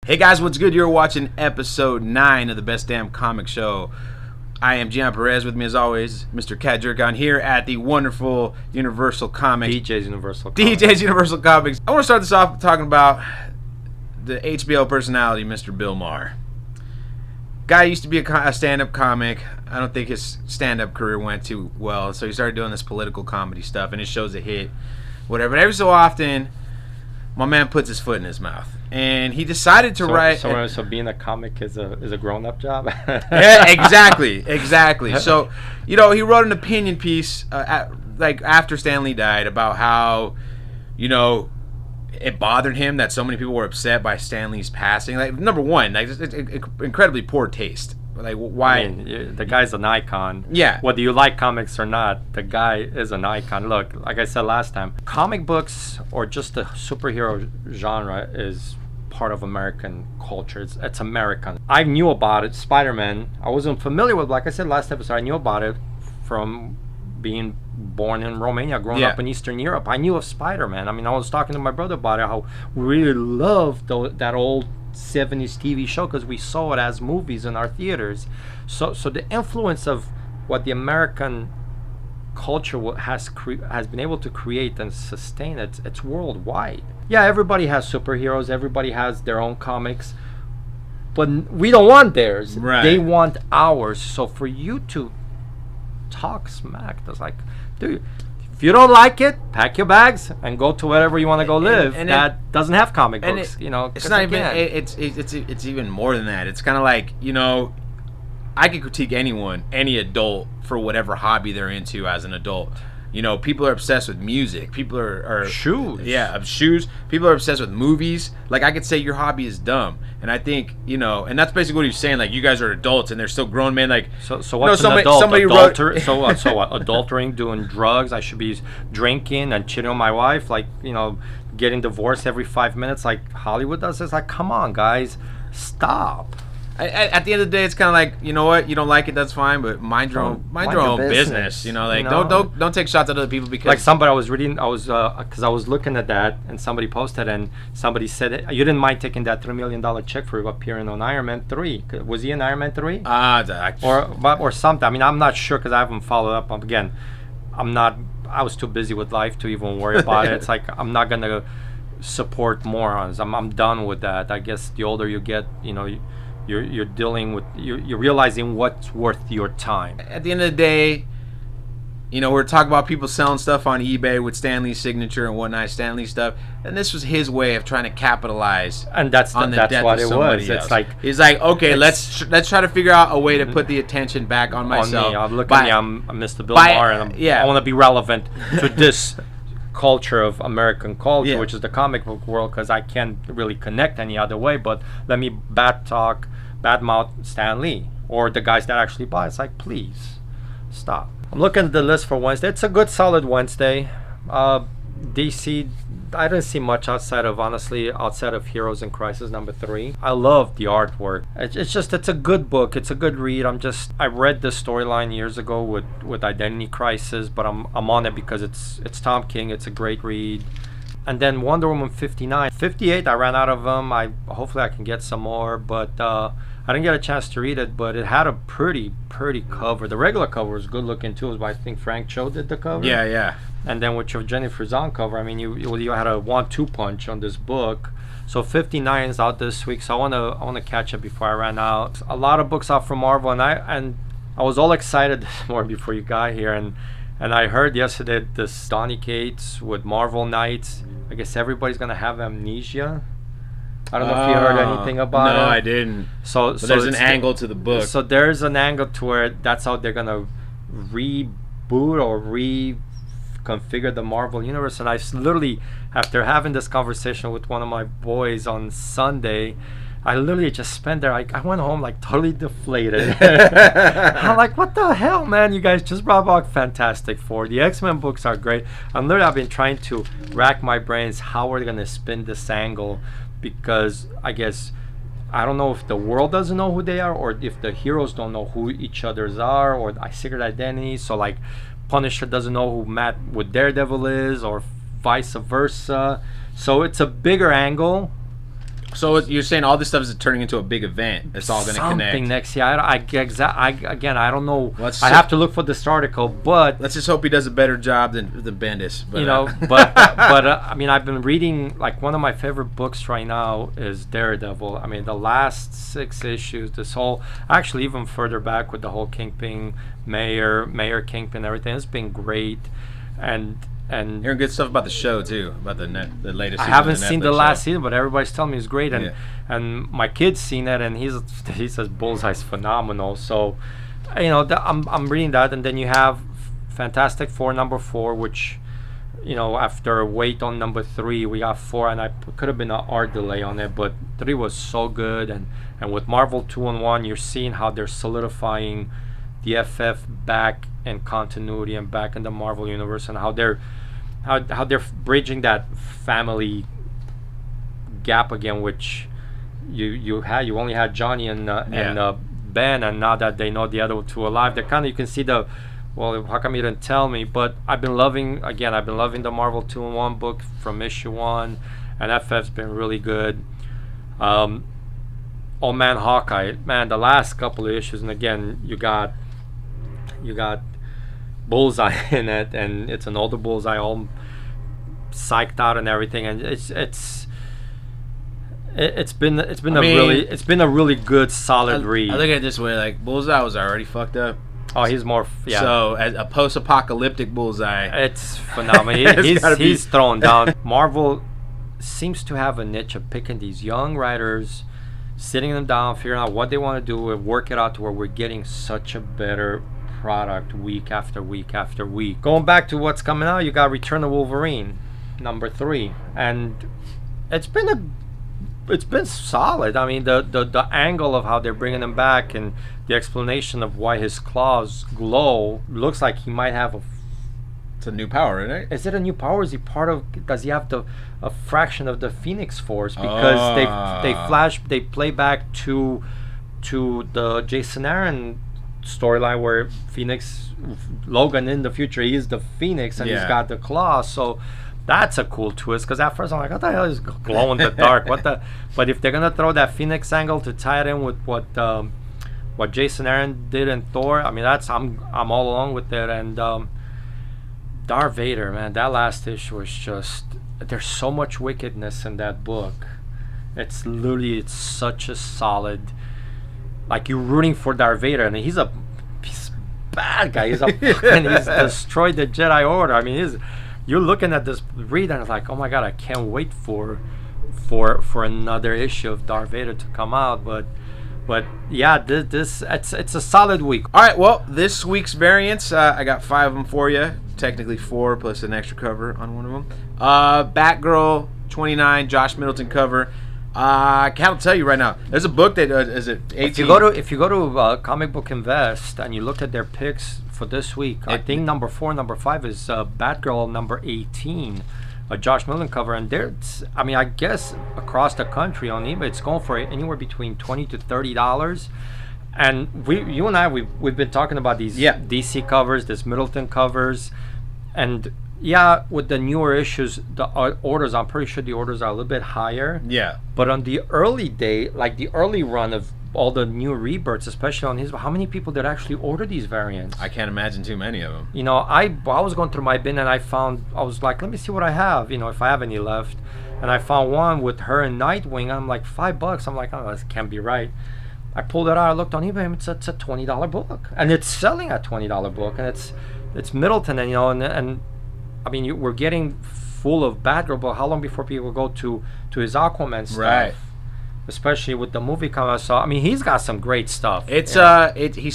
Hey guys, what's good? You're watching episode 9 of the Best Damn Comic Show. I am Gian Perez. With me as always, Mr. Cat Jercan here at the wonderful Universal Comics. DJ's Universal Comics. DJ's Universal Comics. I want to start this off talking about the HBO personality, Mr. Bill Maher. Guy used to be a stand-up comic. I don't think his stand-up career went too well, so he started doing this political comedy stuff, and his show's a hit, whatever. But every so often, my man puts his foot in his mouth, and he decided to write. So being a comic is a grown-up job. Yeah, exactly. So, he wrote an opinion piece like after Stan Lee died about how, it bothered him that so many people were upset by Stan Lee's passing. Like, number one, like it's incredibly poor taste. Like, why? I mean, the guy's an icon. Yeah. Whether you like comics or not, the guy is an icon. Look, like I said last time, comic books or just the superhero genre is part of American culture. It's American. I knew about it. Spider-Man. I wasn't familiar with. Like I said last episode, I knew about it from being born in Romania, growing up in Eastern Europe. I knew of Spider-Man. I mean, I was talking to my brother about it. How we really loved that old 70s TV show because we saw it as movies in our theaters. So the influence of what the American culture has been able to create and sustain, it's worldwide. Yeah, everybody has superheroes, everybody has their own comics, but we don't want theirs. Right. They want ours. So for you to talk smack, that's like, dude, if you don't like it, pack your bags and go to wherever you want to go live. And that doesn't have comic books, It's not even. It's even more than that. It's kind of like, I could critique any adult for whatever hobby they're into as an adult. People are obsessed with music. People are shoes. Yeah, shoes. People are obsessed with movies. Like, I could say your hobby is dumb, and I think and that's basically what he's saying. Like, you guys are adults, and they're still grown men. Like, so what's an adult? So what? Adultering, doing drugs. I should be drinking and cheating on my wife. Like, getting divorced every 5 minutes, like Hollywood does. It's like, come on, guys, stop. At the end of the day, it's kind of like, you know what, you don't like it, that's fine, but mind your own business. Don't take shots at other people because, like, somebody I was because I was looking at that and somebody posted and somebody said, you didn't mind taking that $3 million check for appearing on Iron Man 3. Was he in Iron Man 3? Or something. I mean, I'm not sure because I haven't followed up. Again, I was too busy with life to even worry about it. It's like, I'm not gonna support morons. I'm done with that. I guess the older you get, you're dealing with, you're realizing what's worth your time. At the end of the day, we're talking about people selling stuff on eBay with Stan Lee's signature and whatnot, Stan Lee stuff, and this was his way of trying to capapitalize. And that's what it was. It's like, he's like, okay, let's try to figure out a way to put the attention back on myself. I'm Mr. Bill Maher, and I want to be relevant to this culture of American culture, which is the comic book world, because I can't really connect any other way. But let me badmouth Stan Lee or the guys that actually buy. It's like, please stop. I'm looking at the list for Wednesday. It's a good solid Wednesday. DC, I didn't see much outside of Heroes in Crisis #3. I love the artwork. It's a good book. It's a good read. I read this storyline years ago with Identity Crisis, but I'm on it because it's Tom King. It's a great read. And then Wonder Woman 59, 58. I ran out of them. Hopefully I can get some more, but I didn't get a chance to read it. But it had a pretty cover. The regular cover was good looking too. But I think Frank Cho did the cover. Yeah. And then with your Jennifer Zahn cover, I mean, you had a 1-2 punch on this book. So 59 is out this week. So I want to catch up before I ran out. A lot of books out from Marvel, and I was all excited this morning before you got here, and I heard yesterday this Donny Cates with Marvel Knights. I guess everybody's gonna have amnesia. I don't know if you heard anything about it. No, I didn't. So there's an angle to the book. So there's an angle to where that's how they're gonna reboot or reconfigure the Marvel universe. And I literally, after having this conversation with one of my boys on Sunday, I literally just spent there. I went home like totally deflated. I'm like, what the hell, man? You guys just brought back Fantastic Four. The X-Men books are great. I've been trying to rack my brains how we're gonna spin this angle, because I guess I don't know if the world doesn't know who they are, or if the heroes don't know who each others are, or secret identities. So like Punisher doesn't know who Matt with Daredevil is, or vice versa. So it's a bigger angle. So you're saying all this stuff is turning into a big event? It's all going to connect. Something next year. I don't know. I have to look for this article, but let's just hope he does a better job than Bendis. But, I mean, I've been reading, like, one of my favorite books right now is Daredevil. I mean, the last 6 issues, this whole, actually even further back with the whole Kingpin, Mayor Kingpin, everything, it's been great. And hearing good stuff about the show too, about the latest season. I haven't seen the last season, but everybody's telling me it's great, and my kid's seen it, and he says Bullseye's phenomenal. So, I'm reading that, and then you have Fantastic Four #4, which, after a wait on #3, we got 4, and I could have been an art delay on it, but 3 was so good, and with Marvel 2-in-1, you're seeing how they're solidifying the FF back in continuity and back in the Marvel universe, and how they're bridging that family gap again, which you only had Johnny and Ben, and now that they know the other 2 alive, they kind of, you can see the, well, how come you didn't tell me? But I've been loving the Marvel 2-in-1 book from issue 1, and FF's been really good. Old Man Hawkeye, man, the last couple of issues, and again you got Bullseye in it, and it's an older Bullseye, all psyched out and everything, and it's been a really good, solid read. I look at it this way, like, Bullseye was already fucked up. Oh, he's more, So as a post-apocalyptic Bullseye, it's phenomenal. He's thrown down. Marvel seems to have a niche of picking these young writers, sitting them down, figuring out what they want to do, and work it out to where we're getting such a better product week after week after week. Going back to what's coming out, you got Return of Wolverine #3, and it's been solid. I mean, the angle of how they're bringing him back, and the explanation of why his claws glow, looks like he might have it's a new power, right? Is it a new power? Is he part of? Does he have a fraction of the Phoenix Force? Because they play back to the Jason Aaron storyline where Logan in the future, he is the Phoenix, and he's got the claws. So that's a cool twist, because at first I'm like, what the hell is glow in the dark? But if they're gonna throw that Phoenix angle to tie it in with what Jason Aaron did in Thor, I mean, I'm all along with it. And Darth Vader, man, that last issue was just, there's so much wickedness in that book. It's such a solid, like, you're rooting for Darth Vader, and he's a bad guy. He's destroyed the Jedi Order. I mean, you're looking at this read, and it's like, oh my god, I can't wait for another issue of Darth Vader to come out. But yeah, it's a solid week. All right, well, this week's variants, I got 5 of them for you. Technically 4 plus an extra cover on one of them. Batgirl 29, Josh Middleton cover. I can't tell you right now. There's a book that is it 18? If you go to Comic Book Invest and you look at their picks for this week, I think #4, #5 is Batgirl #18, a Josh Middleton cover, and I guess across the country on eBay it's going for anywhere between $20 to $30. And you and I, we've been talking about these DC covers, this Middleton covers, and with the newer issues, the orders, I'm pretty sure the orders are a little bit higher. Yeah. But on the early day, like the early run of all the new rebirths, especially on his, how many people did actually order these variants? I can't imagine too many of them. I was going through my bin, and I was like, let me see what I have, if I have any left. And I found one with her and Nightwing, and I'm like, $5. I'm like, oh, this can't be right. I pulled it out, I looked on eBay, and it's a $20 book. And it's selling at $20 book, and it's Middleton, and and I mean, we're getting full of Batgirl, but how long before people go to his Aquaman stuff? Right. Especially with the movie coming out. So, I mean, he's got some great stuff. He's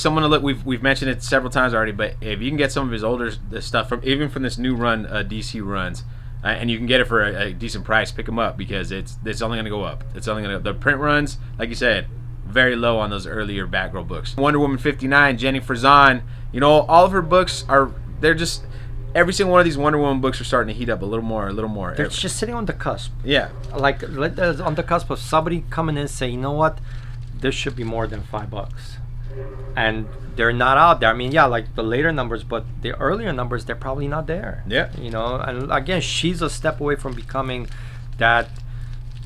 someone to look. We've mentioned it several times already, but if you can get some of his older stuff from this new run, DC runs, and you can get it for a decent price, pick them up, because it's only going to go up. It's only going to, the print runs, like you said, very low on those earlier Batgirl books. Wonder Woman 59, Jenny Frison. All of her books they're just. Every single one of these Wonder Woman books are starting to heat up a little more. They're just sitting on the cusp. Yeah. Like, on the cusp of somebody coming in and say, you know what, this should be more than $5. And they're not out there. I mean, like the later numbers, but the earlier numbers, they're probably not there. Yeah. And again, she's a step away from becoming that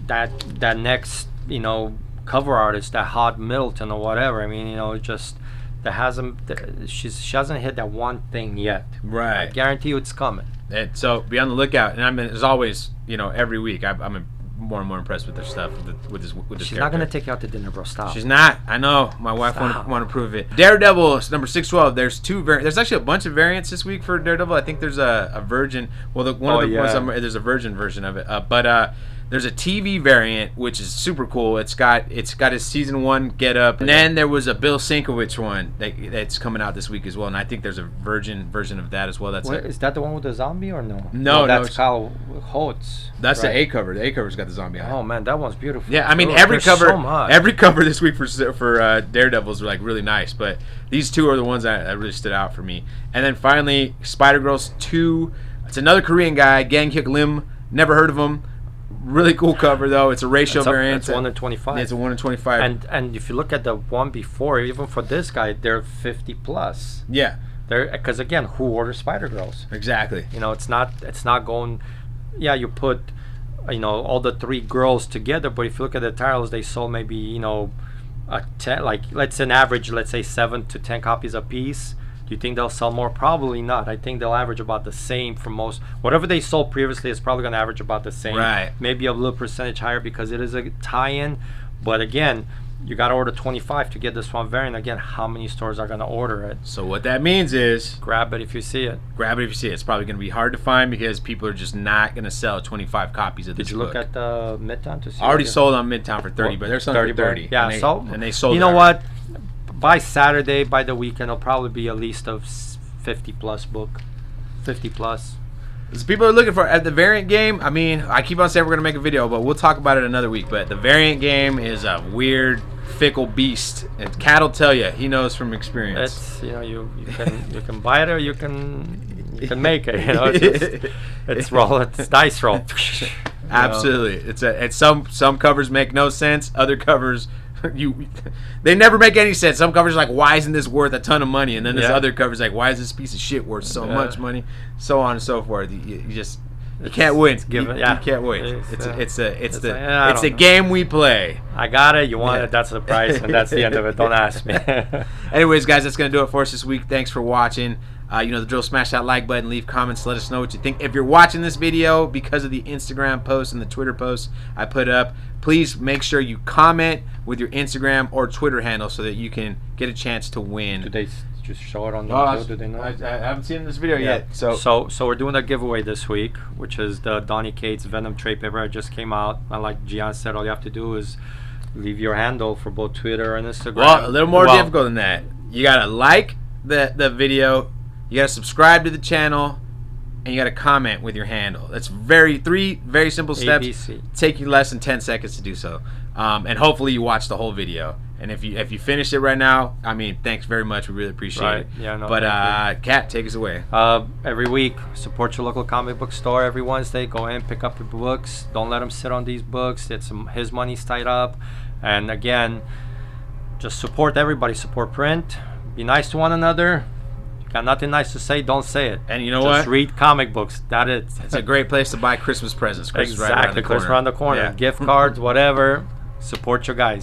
that next, you know, cover artist, that Hot Middleton or whatever. I mean, you know, just that hasn't she hasn't hit that one thing yet. Right. I guarantee you it's coming. And so be on the lookout. And I mean, as always, you know, every week I'm more and more impressed with their stuff. With this She's character. not gonna take you out to dinner, bro. Stop. She's not. I know. My wife want to prove it. Daredevil number 612. There's there's actually a bunch of variants this week for Daredevil. I think there's a virgin. Well, there's a virgin version of it. But there's a TV variant which is super cool. It's got his season 1 get up. And then there was a Bill Sienkiewicz one that's coming out this week as well. And I think there's a virgin version of that as well. Is that the one with the zombie or no? No, that's Kyle Holtz. That's right. The A cover. The A cover's got the zombie on it. Oh man, that one's beautiful. Yeah, I mean every cover this week for Daredevils are like really nice, but these two are the ones that really stood out for me. And then finally, Spider-Girls 2. It's another Korean guy, Gang Hyuk Lim. Never heard of him. Really cool cover though. It's a ratio variant. It's 1 in 25. It's a 1 in 25. And if you look at the one before, even for this guy, they're 50 plus. Yeah. Because again, who orders Spider-Girls? Exactly. You know, it's not going. Yeah, you put, you know, all the 3 girls together, but if you look at the titles, they sold maybe, you know, a 10, like let's say an average, let's say 7 to 10 copies a piece. Do you think they'll sell more? Probably not. I think they'll average about the same for most. Whatever they sold previously is probably going to average about the same. Right. Maybe a little percentage higher because it is a tie-in. But again, you got to order 25 to get this one variant. Again, how many stores are going to order it? So what that means is grab it if you see it. Grab it if you see it. It's probably going to be hard to find because people are just not going to sell 25 copies of this book. Did you look at the Midtown to see? Already sold on Midtown for 30, but there's some for 30. Yeah, and they sold. You know what? By Saturday, by the weekend, it'll probably be a list of 50 plus book. 50 plus. So people are looking for at the variant game. I mean, I keep on saying we're gonna make a video, but we'll talk about it another week. But the variant game is a weird, fickle beast, and Cat will tell you. He knows from experience. It's, you know, you can buy it or you can make it. You know, it's dice roll. Absolutely, it's some covers make no sense. Other covers. They never make any sense. Some covers are like, why isn't this worth a ton of money? And then this other cover's like, why is this piece of shit worth so much money? So on and so forth. You can't win. You can't win. It's the game we play. I got it. You want it. That's the price, and that's the end of it. Don't ask me. Anyways, guys, that's gonna do it for us this week. Thanks for watching. You know the drill. Smash that like button, leave comments, let us know what you think. If you're watching this video because of the Instagram post and the Twitter post I put up, please make sure you comment with your Instagram or Twitter handle so that you can get a chance to win. Do they just show it on the Do they know? I haven't seen this video yet. So we're doing a giveaway this week, which is the Donny Cates Venom trade paper. It just came out. And like Gian said, all you have to do is leave your handle for both Twitter and Instagram. Well, a little more difficult than that. You gotta like the video. You gotta subscribe to the channel, and you gotta comment with your handle. That's three very simple steps. ABC. Take you less than 10 seconds to do so, and hopefully you watch the whole video. And if you finish it right now, I mean, thanks very much. We really appreciate it. Yeah, no. But Cat, take us away. Every week, support your local comic book store. Every Wednesday, go in, pick up your books. Don't let them sit on these books. His money's tied up. And again, just support everybody. Support print. Be nice to one another. Got nothing nice to say, don't say it. And you know what? Just read comic books. That is. It's a great place to buy Christmas presents. Exactly. Christmas around the corner. Yeah. Gift cards, whatever. Support your guys.